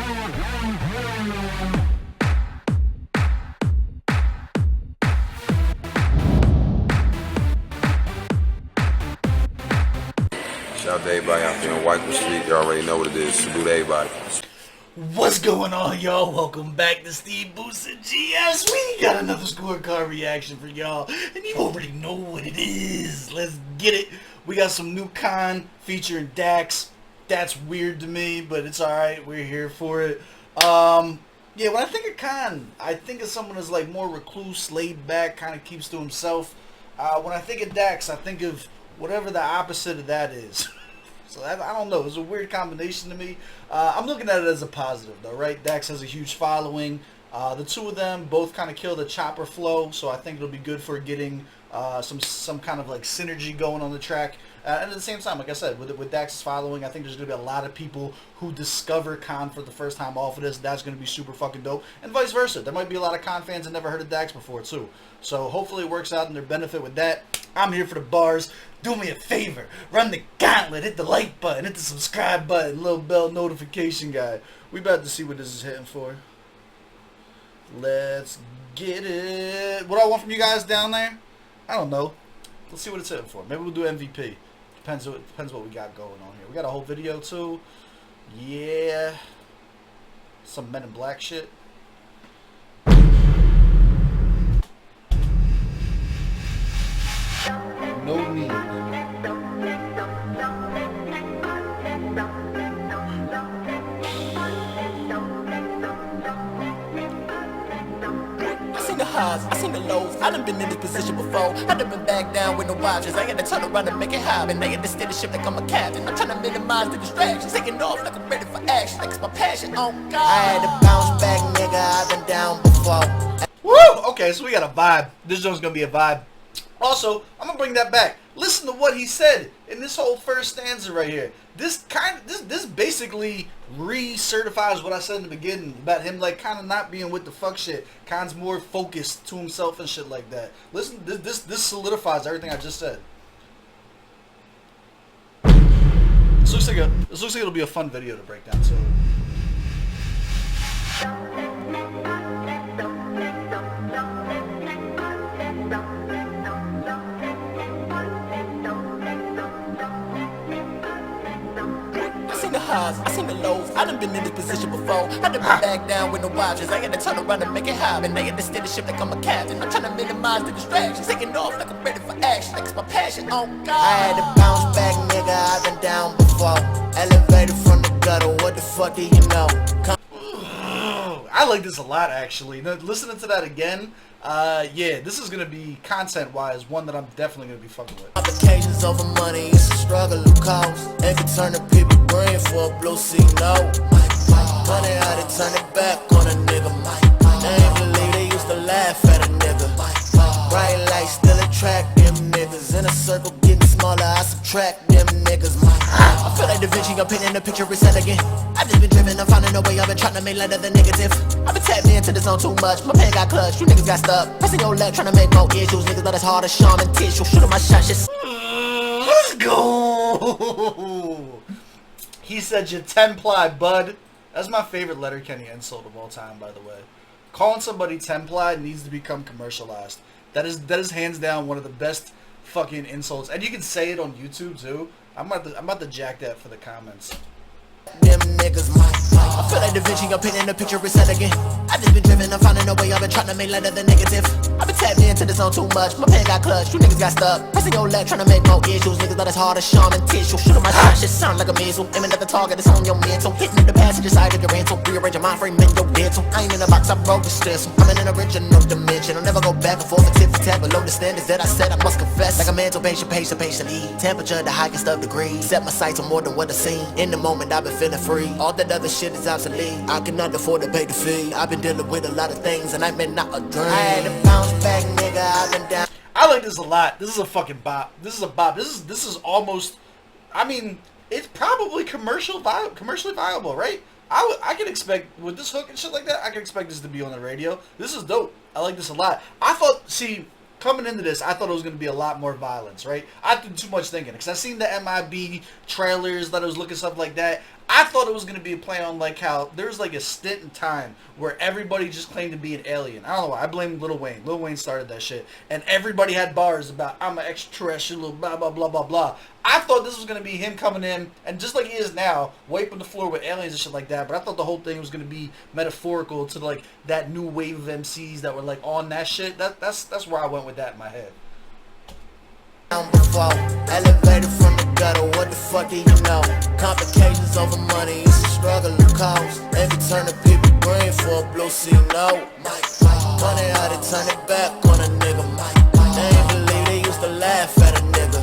Shout out to everybody out there on White Street. You already know what it is. Salute to everybody. What's going on, y'all? Welcome back to SteveBussaGS. We got another scorecard reaction for y'all, and you already know what it is. Let's get it. We got some new K.A.A.N featuring Dax. That's weird to me, but it's alright. We're here for it. Yeah, when I think of K.A.A.N, I think of someone that's like more recluse, laid back, kind of keeps to himself. When I think of Dax, I think of whatever the opposite of that is. So I don't know. It's a weird combination to me. I'm looking at it as a positive, though, right? Dax has a huge following. The two of them both kind of kill the chopper flow, so I think it'll be good for getting some kind of like synergy going on the track. And at the same time, like I said, with Dax's following, I think there's going to be a lot of people who discover K.A.A.N for the first time off of this. That's going to be super fucking dope. And vice versa. There might be a lot of K.A.A.N fans that never heard of Dax before, too. So hopefully it works out in their benefit with that. I'm here for the bars. Do me a favor. Run the gauntlet. Hit the like button. Hit the subscribe button. Little bell notification guy. We about to see what this is hitting for. Let's get it. What do I want from you guys down there? I don't know. Let's see what it's hitting for. Maybe we'll do MVP. Depends what we got going on here. We got a whole video too. Yeah. Some Men in Black shit. No need. I seen the lows, I done been in this position before. I done been back down with no options. I had to turn around and make it happen. They understand the ship like I'm a captain. I'm trying to minimize the distractions. Taking off like I'm ready for action. Like it's my passion, oh God. I had to bounce back, nigga, I've been down before. Woo! Okay, so we got a vibe. This joint's gonna be a vibe. Also, I'm gonna bring that back. Listen to what he said in this whole first stanza right here. This basically recertifies what I said in the beginning about him like kind of not being with the fuck shit. K.A.A.N's more focused to himself and shit like that. Listen, this solidifies everything I just said. This looks like it'll be a fun video to break down too. I seen the lows, I done been in this position before. I done been back down with no options. I had to turn around and make it happen. They understand the ship like I'm a captain. I'm trying to minimize the distractions. Taking off like I'm ready for action. Like it's my passion, oh God. I had to bounce back, nigga, I've been down before. Elevated from the gutter, what the fuck do you know? I like this a lot, actually. Now, listening to that again, yeah, this is gonna be content-wise one that I'm definitely gonna be fucking with. Complications over money, it's a struggle of cause. And can turn the people green for a blue sea, no. Money how to turn it back on a nigga. They ain't believe they used to laugh at a nigga. Bright lights still attract them niggas. In a circle getting smaller, I subtract them niggas. I feel like Da Vinci, I'm painting the picture, it's elegant. I've just been driven, I'm finding a way, I've been trying to make light of the negative. I've been tapped into the zone too much, my pen got clutched, you niggas got stuck. Pressing your leg, trying to make more issues, niggas not as hard as Shaman tissue. Shooting my shot, shit. Let's go! He said you 10-ply, bud. That's my favorite Letterkenny insult of all time, by the way. Calling somebody 10-ply needs to become commercialized. That is hands down one of the best fucking insults. And you can say it on YouTube too. I'm about to jack that for the comments. Them niggas, I feel like Da Vinci, I'm painting the picture, it's elegant. I've just been driven, I'm finding a way, I've been trying to make light of the negative. I've been tapped into the zone too much, my pen got clutched, you niggas got stuck. Pressing your leg, trying to make more issues, niggas not as hard as Shaman tissue. Shooting my shot, shit sound like a missile. Aiming at the target, it's on your mental. Hitting the passenger side of your rental. Rearrange your mind frame in your dental. I ain't in a box, I broke the stencil. I'm in an original dimension. I'll never go back and forth and tip for tap below the standards that I set. I must confess, like a mental patient, patiently. Temperature the highest of degrees. Set my sights on more than what I seen. In the moment, I've been feeling free. All that other shit is obsolete. I cannot afford to pay the fee. I've been dealing with a lot of things and I meant not a dream. I had to bounce back, nigga, I've been down. I like this a lot. This is a fucking bop. This is a bop. This is almost, I mean, it's probably commercially viable, right? I can expect, with this hook and shit like that, I can expect this to be on the radio. This is dope. I like this a lot. I thought, see, coming into this, I thought it was going to be a lot more violence, right? I did too much thinking, because I seen the MIB trailers that I was looking stuff like that. I thought it was going to be a play on like how there's like a stint in time where everybody just claimed to be an alien. I don't know why. I blame Lil Wayne. Lil Wayne started that shit. And everybody had bars about, I'm an extraterrestrial, blah, blah, blah, blah, blah. I thought this was going to be him coming in, and just like he is now, wiping the floor with aliens and shit like that. But I thought the whole thing was going to be metaphorical to like that new wave of MCs that were like on that shit. That's where I went with that in my head. Before, elevated from the gutter, what the fuck do you know? Complications over money, it's a struggle of cause. Every turn the people green for a blue sea no. Money how they turn it back on a nigga. They ain't believe they used to laugh at a nigga.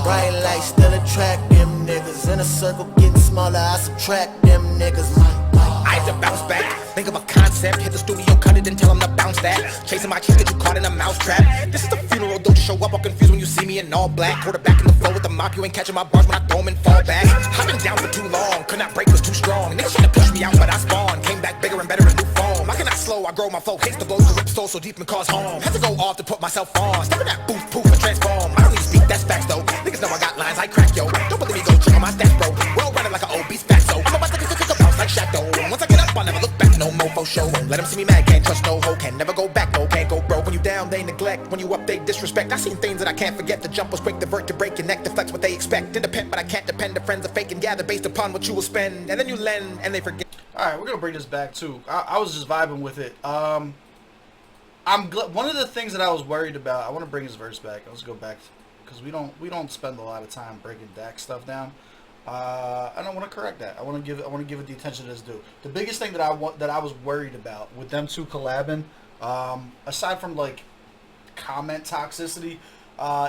Bright lights still attract them niggas. In a circle getting smaller, I subtract them niggas. I had to bounce back, think of a concept, hit the studio, cut it and tell them to bounce that. Chasing my chick, get you caught in a mousetrap. This is the funeral, don't you show up all confused when you see me in all black. Quarterback in the flow with the mop, you ain't catching my bars when I throw them and fall back. I've been down for too long, could not break, was too strong. Niggas trying to push me out, but I spawned. Came back bigger and better in new form. I cannot slow, I grow my flow, hates the blows, the rip soul so deep and cause harm. Had to go off to put myself on, step in that booth, poof and transform. I don't need to speak, that's facts though. Niggas know I got lines, I crack yo. Don't believe me, go check on my stats bro. Well running like an obese fatso. I'm about to bounce like Shaq though. Once I get up, I'll never look back, no mofo show. Won't let them see me mad, can't trust no hoe, can never go back, no, can't go broke. When you down, they neglect, when you up, they disrespect. I seen things that I can't forget, the jump was quick, the vert to break your neck, to flex what they expect. Independent, but I can't depend, the friends are fake and gather based upon what you will spend, and then you lend, and they forget. Alright, we're going to bring this back too. I was just vibing with it. I'm one of the things that I was worried about, I want to bring his verse back. Let's go back, because we don't spend a lot of time breaking Dak stuff down. I don't want to correct that. I want to give it the attention that it's due. The biggest thing that I was worried about with them two collabing, aside from like comment toxicity,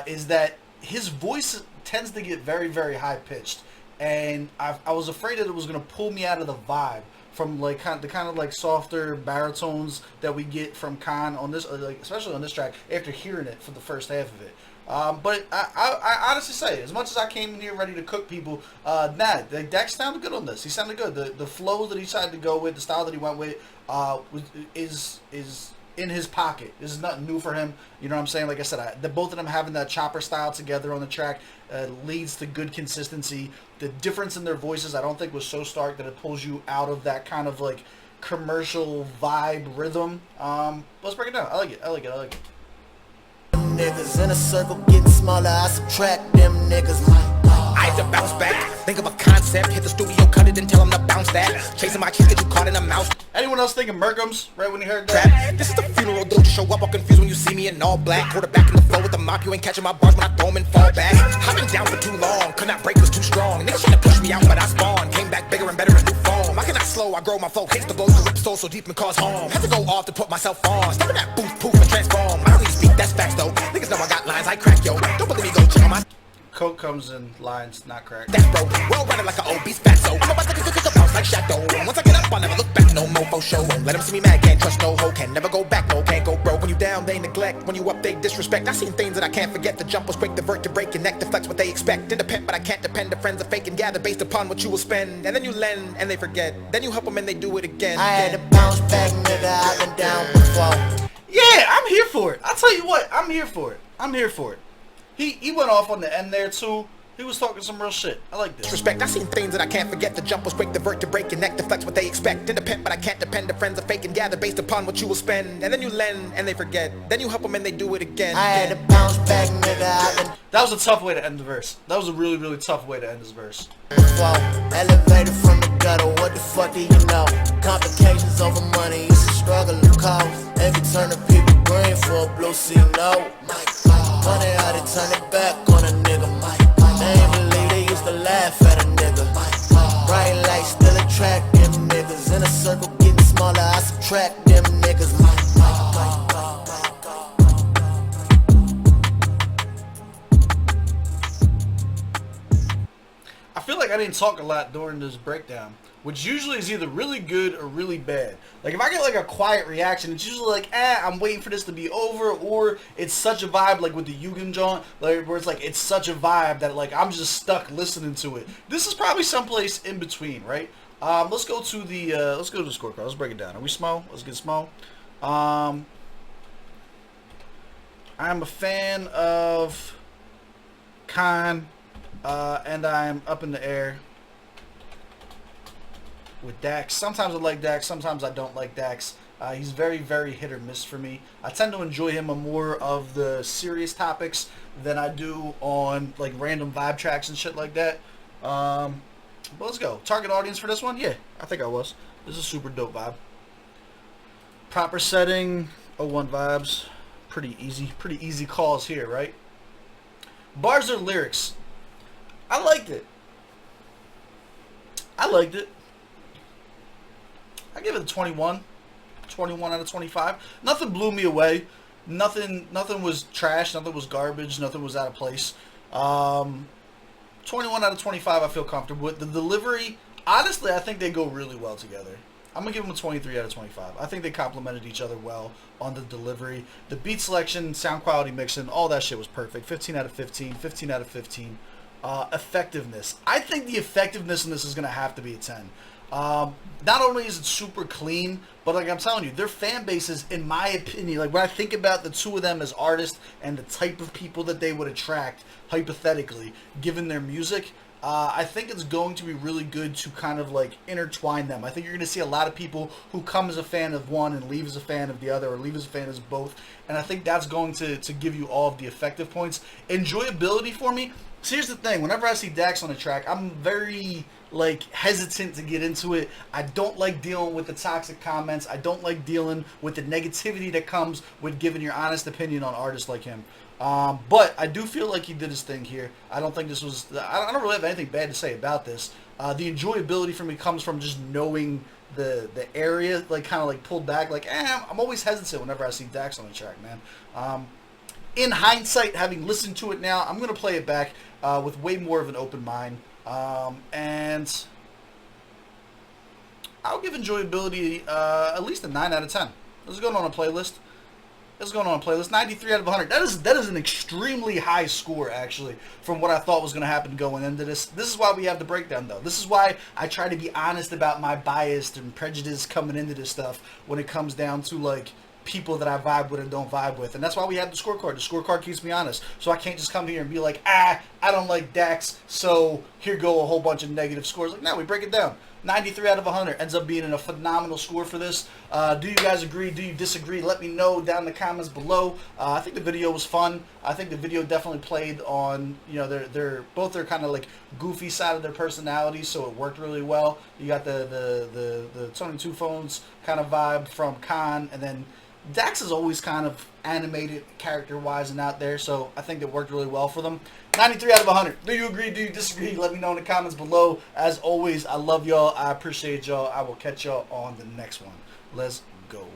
is that his voice tends to get very, very high pitched, and I was afraid that it was gonna pull me out of the vibe from like the kind of like softer baritones that we get from K.A.A.N on this, like especially on this track after hearing it for the first half of it. But I honestly say, as much as I came in here ready to cook people, Dak sounded good on this. He sounded good. The flows that he decided to go with, the style that he went with, is in his pocket. This is nothing new for him. You know what I'm saying? Like I said, both of them having that chopper style together on the track leads to good consistency. The difference in their voices, I don't think was so stark that it pulls you out of that kind of like commercial vibe rhythm. Let's break it down. I like it. Niggas in a circle getting smaller, I subtract them niggas. I had to bounce back, think of a concept, hit the studio, cut it and tell them to bounce that. Chasing my chick, get you caught in a mouse. Anyone else thinking Merkham's right when you heard that? Trap. This is the funeral, don't you show up all confused when you see me in all black. Quarterback in the flow with the mop, you ain't catching my bars when I throw them and fall back. I've been down for too long, could not break, was too strong. Niggas trying to push me out, but I spawned. Came back bigger and better in new form. I cannot slow, I grow my flow, hates the blows, the rip soul so deep and cause harm. Had to go off to put myself on, step in that booth, poof and transform. I don't need to speak, that's facts though. Niggas know I got lines, I crack yo. Don't believe me, go check on my Coke comes in lines, not cracked. that's bro. Well running like an obese fatso. I'm about to bounce like Shaq though. Once I get up, I'll never look back, no mofo show. Won't let them see me mad, can't trust no hoe, can never go back, no, can't go broke. When you down, they neglect, when you up, they disrespect. I seen things that I can't forget, the jump was quick, the vert to break your neck, to flex what they expect. Independent, but I can't depend, the friends are fake and gather based upon what you will spend, and then you lend, and they forget. Then you help them and they do it again. I had to bounce back, nigga, I've been down before. Yeah, I'm here for it. I'll tell you what, I'm here for it. He went off on the end there too. He was talking some real shit. I like this. Respect, I seen things that I can't forget. The jump was quick, the vert to break your neck, to flex what they expect. Independent, but I can't depend. The friends are fake and gather based upon what you will spend. And then you lend, and they forget. Then you help them and they do it again. I had to bounce back, nigga, I've been That was a tough way to end the verse. That was a really, really tough way to end this verse. before. Elevated from the gutter, what the fuck do you know? Complications over money, it's a struggle of cause. Every turn the people green for a blue sea no. Money how they turn it back on a nigga. They ain't believe they used to laugh at a nigga. Bright lights still attract them niggas. In a circle getting smaller, I subtract them niggas. I feel like I didn't talk a lot during this breakdown, which usually is either really good or really bad. Like if I get like a quiet reaction, it's usually like, I'm waiting for this to be over, or it's such a vibe like with the Yugen John, like where it's like it's such a vibe that like I'm just stuck listening to it. This is probably someplace in between, right? Let's go to the scorecard. Let's break it down. Are we small? Let's get small. I'm a fan of K.A.A.N, and I'm up in the air with Dax. Sometimes I like Dax, sometimes I don't like Dax. He's very, very hit or miss for me. I tend to enjoy him on more of the serious topics than I do on like random vibe tracks and shit like that. But let's go. Target audience for this one? Yeah, I think I was. This is a super dope vibe. Proper setting, 01 vibes. Pretty easy calls here, right? Bars or lyrics? I liked it. I give it a 21. 21 out of 25. Nothing blew me away. Nothing was trash. Nothing was garbage. Nothing was out of place. 21 out of 25 I feel comfortable with. The delivery, honestly, I think they go really well together. I'm going to give them a 23 out of 25. I think they complemented each other well on the delivery. The beat selection, sound quality mixing, all that shit was perfect. 15 out of 15. 15 out of 15. Effectiveness. I think the effectiveness in this is going to have to be a 10. Not only is it super clean, but like I'm telling you, their fan bases, in my opinion, like when I think about the two of them as artists and the type of people that they would attract, hypothetically, given their music, I think it's going to be really good to kind of like intertwine them. I think you're going to see a lot of people who come as a fan of one and leave as a fan of the other, or leave as a fan of both, and I think that's going to give you all of the effective points. Enjoyability for me, so here's the thing, whenever I see Dax on a track, I'm very like hesitant to get into it. I don't like dealing with the toxic comments. I don't like dealing with the negativity that comes with giving your honest opinion on artists like him. But I do feel like he did his thing here. I don't think this was, I don't really have anything bad to say about this. The enjoyability for me comes from just knowing the area, like kind of like pulled back, like I'm always hesitant whenever I see Dax on the track, man. In hindsight, having listened to it now, I'm going to play it back with way more of an open mind. And I'll give enjoyability at least a 9 out of 10. This is going on a playlist. 93 out of 100. That is an extremely high score, actually, from what I thought was going to happen going into this. This is why we have the breakdown, though. This is why I try to be honest about my bias and prejudice coming into this stuff when it comes down to, like, people that I vibe with and don't vibe with. And that's why we have the scorecard. The scorecard keeps me honest. So I can't just come here and be like, I don't like Dax, so here go a whole bunch of negative scores. Like, no, we break it down. 93 out of 100 ends up being a phenomenal score for this. Do you guys agree? Do you disagree? Let me know down in the comments below. I think the video was fun. I think the video definitely played on, you know, their both their kind of like goofy side of their personalities, so it worked really well. You got the Tony Two Phones kind of vibe from K.A.A.N, and then Dax is always kind of animated character-wise and out there, so I think it worked really well for them. 93 out of 100. Do you agree? Do you disagree? Let me know in the comments below. As always, I love y'all. I appreciate y'all. I will catch y'all on the next one. Let's go.